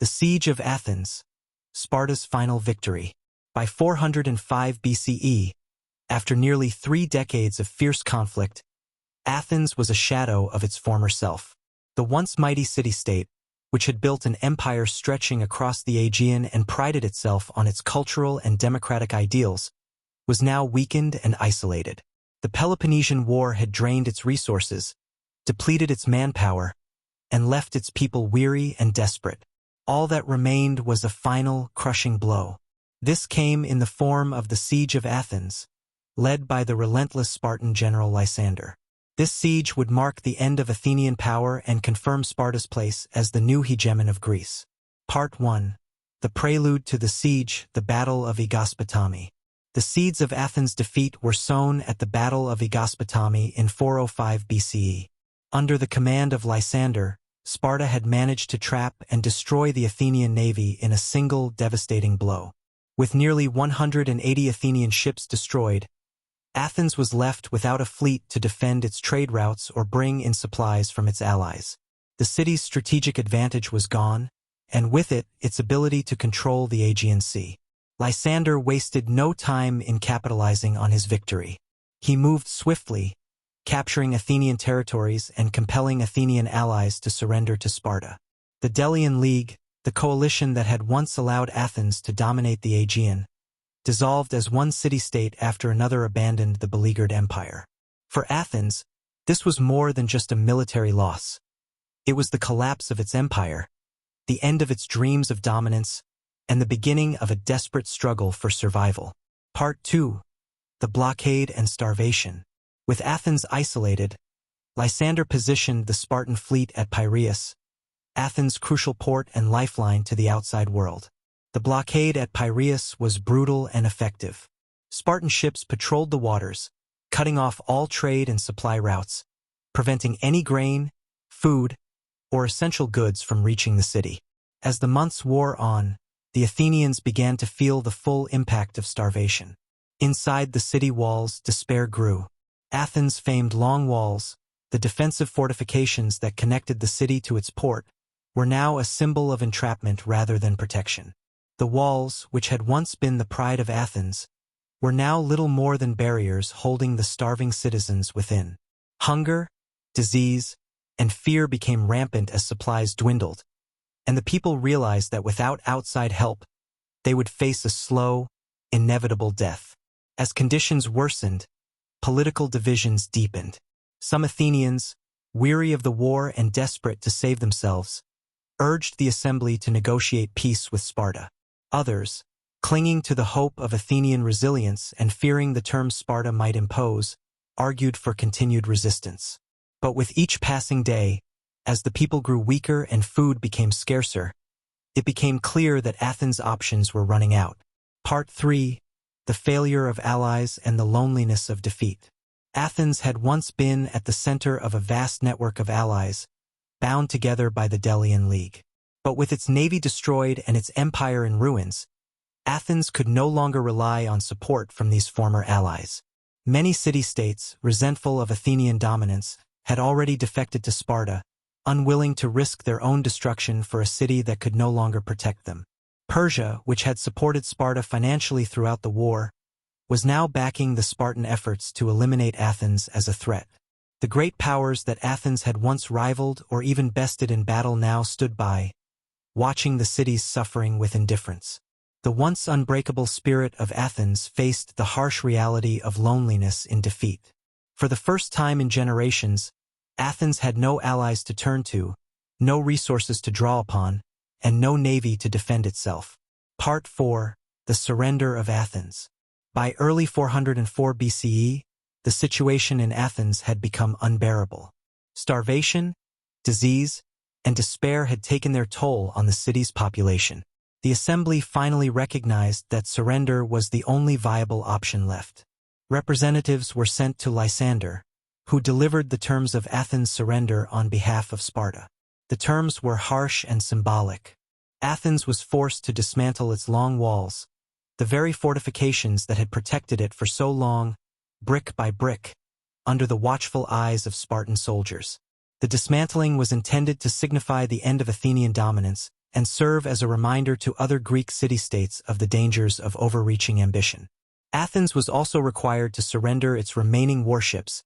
The Siege of Athens, Sparta's final victory. By 405 BCE, after nearly 3 decades of fierce conflict, Athens was a shadow of its former self. The once mighty city-state, which had built an empire stretching across the Aegean and prided itself on its cultural and democratic ideals, was now weakened and isolated. The Peloponnesian War had drained its resources, depleted its manpower, and left its people weary and desperate. All that remained was a final, crushing blow. This came in the form of the Siege of Athens, led by the relentless Spartan general Lysander. This siege would mark the end of Athenian power and confirm Sparta's place as the new hegemon of Greece. Part 1. The prelude to the siege, the Battle of Aegospotami. The seeds of Athens' defeat were sown at the Battle of Aegospotami in 405 BCE. Under the command of Lysander, Sparta had managed to trap and destroy the Athenian navy in a single devastating blow. With nearly 180 Athenian ships destroyed, Athens was left without a fleet to defend its trade routes or bring in supplies from its allies. The city's strategic advantage was gone, and with it, its ability to control the Aegean Sea. Lysander wasted no time in capitalizing on his victory. He moved swiftly, capturing Athenian territories and compelling Athenian allies to surrender to Sparta. The Delian League, the coalition that had once allowed Athens to dominate the Aegean, dissolved as one city-state after another abandoned the beleaguered empire. For Athens, this was more than just a military loss. It was the collapse of its empire, the end of its dreams of dominance, and the beginning of a desperate struggle for survival. Part 2. The Blockade and Starvation. With Athens isolated, Lysander positioned the Spartan fleet at Piraeus, Athens' crucial port and lifeline to the outside world. The blockade at Piraeus was brutal and effective. Spartan ships patrolled the waters, cutting off all trade and supply routes, preventing any grain, food, or essential goods from reaching the city. As the months wore on, the Athenians began to feel the full impact of starvation. Inside the city walls, despair grew. Athens' famed long walls, the defensive fortifications that connected the city to its port, were now a symbol of entrapment rather than protection. The walls, which had once been the pride of Athens, were now little more than barriers holding the starving citizens within. Hunger, disease, and fear became rampant as supplies dwindled, and the people realized that without outside help, they would face a slow, inevitable death. As conditions worsened, political divisions deepened. Some Athenians, weary of the war and desperate to save themselves, urged the assembly to negotiate peace with Sparta. Others, clinging to the hope of Athenian resilience and fearing the terms Sparta might impose, argued for continued resistance. But with each passing day, as the people grew weaker and food became scarcer, it became clear that Athens' options were running out. Part 3. The Failure of Allies and the Loneliness of Defeat. Athens had once been at the center of a vast network of allies, bound together by the Delian League. But with its navy destroyed and its empire in ruins, Athens could no longer rely on support from these former allies. Many city-states, resentful of Athenian dominance, had already defected to Sparta, unwilling to risk their own destruction for a city that could no longer protect them. Persia, which had supported Sparta financially throughout the war, was now backing the Spartan efforts to eliminate Athens as a threat. The great powers that Athens had once rivaled or even bested in battle now stood by, watching the city's suffering with indifference. The once unbreakable spirit of Athens faced the harsh reality of loneliness in defeat. For the first time in generations, Athens had no allies to turn to, no resources to draw upon, and no navy to defend itself. Part 4. The Surrender of Athens. By early 404 BCE, the situation in Athens had become unbearable. Starvation, disease, and despair had taken their toll on the city's population. The assembly finally recognized that surrender was the only viable option left. Representatives were sent to Lysander, who delivered the terms of Athens' surrender on behalf of Sparta. The terms were harsh and symbolic. Athens was forced to dismantle its long walls, the very fortifications that had protected it for so long, brick by brick, under the watchful eyes of Spartan soldiers. The dismantling was intended to signify the end of Athenian dominance and serve as a reminder to other Greek city-states of the dangers of overreaching ambition. Athens was also required to surrender its remaining warships,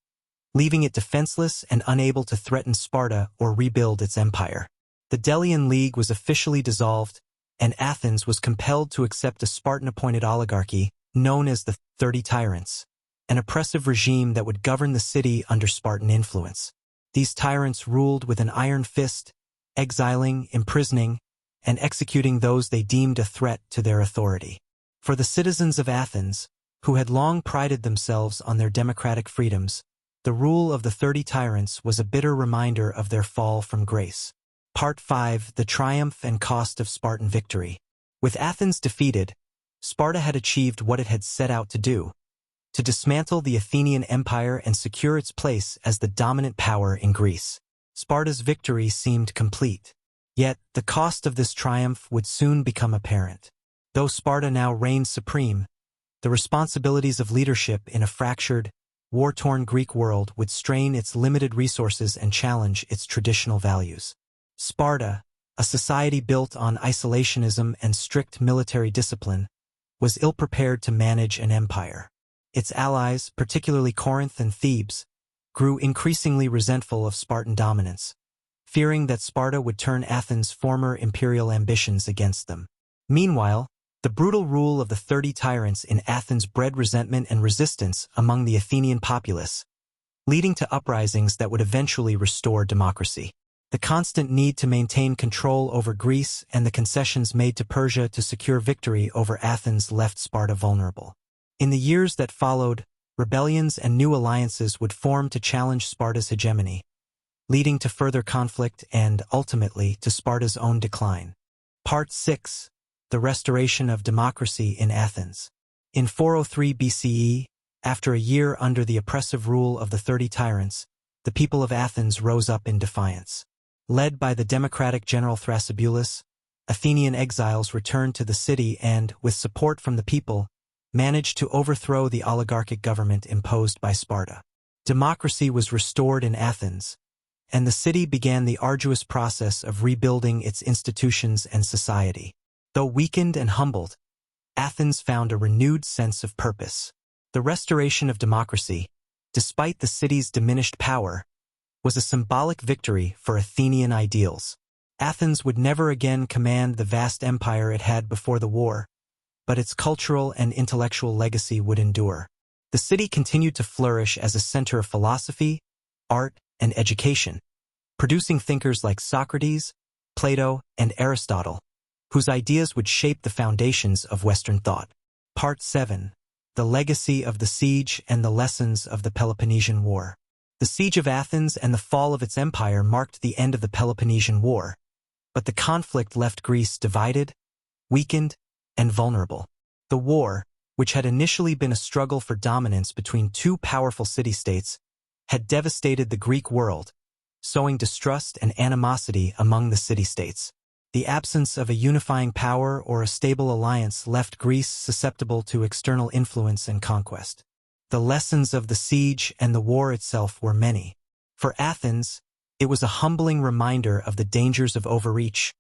leaving it defenseless and unable to threaten Sparta or rebuild its empire. The Delian League was officially dissolved, and Athens was compelled to accept a Spartan-appointed oligarchy known as the 30 Tyrants, an oppressive regime that would govern the city under Spartan influence. These tyrants ruled with an iron fist, exiling, imprisoning, and executing those they deemed a threat to their authority. For the citizens of Athens, who had long prided themselves on their democratic freedoms, the rule of the 30 tyrants was a bitter reminder of their fall from grace. Part 5: The Triumph and Cost of Spartan Victory. With Athens defeated, Sparta had achieved what it had set out to do: to dismantle the Athenian Empire and secure its place as the dominant power in Greece. Sparta's victory seemed complete. Yet, the cost of this triumph would soon become apparent. Though Sparta now reigned supreme, the responsibilities of leadership in a fractured, war-torn Greek world would strain its limited resources and challenge its traditional values. Sparta, a society built on isolationism and strict military discipline, was ill-prepared to manage an empire. Its allies, particularly Corinth and Thebes, grew increasingly resentful of Spartan dominance, fearing that Sparta would turn Athens' former imperial ambitions against them. Meanwhile, the brutal rule of the 30 tyrants in Athens bred resentment and resistance among the Athenian populace, leading to uprisings that would eventually restore democracy. The constant need to maintain control over Greece and the concessions made to Persia to secure victory over Athens left Sparta vulnerable. In the years that followed, rebellions and new alliances would form to challenge Sparta's hegemony, leading to further conflict and, ultimately, to Sparta's own decline. Part 6: The Restoration of Democracy in Athens. In 403 BCE, after a year under the oppressive rule of the 30 tyrants, the people of Athens rose up in defiance. Led by the democratic general Thrasybulus, Athenian exiles returned to the city and, with support from the people, managed to overthrow the oligarchic government imposed by Sparta. Democracy was restored in Athens, and the city began the arduous process of rebuilding its institutions and society. Though weakened and humbled, Athens found a renewed sense of purpose. The restoration of democracy, despite the city's diminished power, was a symbolic victory for Athenian ideals. Athens would never again command the vast empire it had before the war, but its cultural and intellectual legacy would endure. The city continued to flourish as a center of philosophy, art, and education, producing thinkers like Socrates, Plato, and Aristotle, whose ideas would shape the foundations of Western thought. Part 7: The Legacy of the Siege and the Lessons of the Peloponnesian War. The siege of Athens and the fall of its empire marked the end of the Peloponnesian War, but the conflict left Greece divided, weakened, and vulnerable. The war, which had initially been a struggle for dominance between two powerful city-states, had devastated the Greek world, sowing distrust and animosity among the city-states. The absence of a unifying power or a stable alliance left Greece susceptible to external influence and conquest. The lessons of the siege and the war itself were many. For Athens, it was a humbling reminder of the dangers of overreach,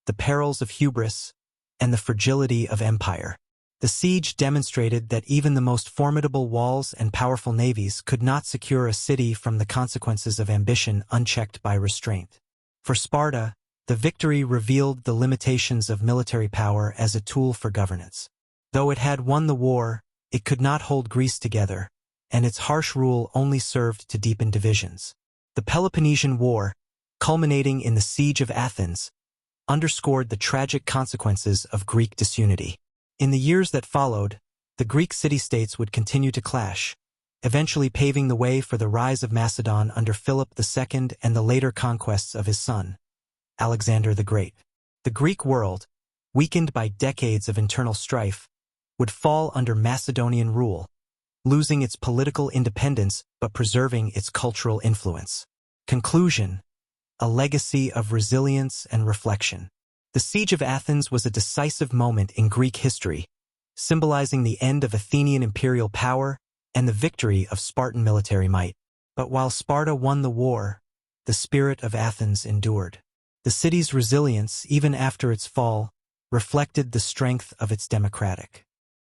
the perils of hubris, and the fragility of empire. The siege demonstrated that even the most formidable walls and powerful navies could not secure a city from the consequences of ambition unchecked by restraint. For Sparta, the victory revealed the limitations of military power as a tool for governance. Though it had won the war, it could not hold Greece together, and its harsh rule only served to deepen divisions. The Peloponnesian War, culminating in the Siege of Athens, underscored the tragic consequences of Greek disunity. In the years that followed, the Greek city-states would continue to clash, eventually paving the way for the rise of Macedon under Philip II and the later conquests of his son, Alexander the Great. The Greek world, weakened by decades of internal strife, would fall under Macedonian rule, losing its political independence but preserving its cultural influence. Conclusion: a legacy of resilience and reflection. The Siege of Athens was a decisive moment in Greek history, symbolizing the end of Athenian imperial power and the victory of Spartan military might. But while Sparta won the war, the spirit of Athens endured. The city's resilience, even after its fall, reflected the strength of its democratic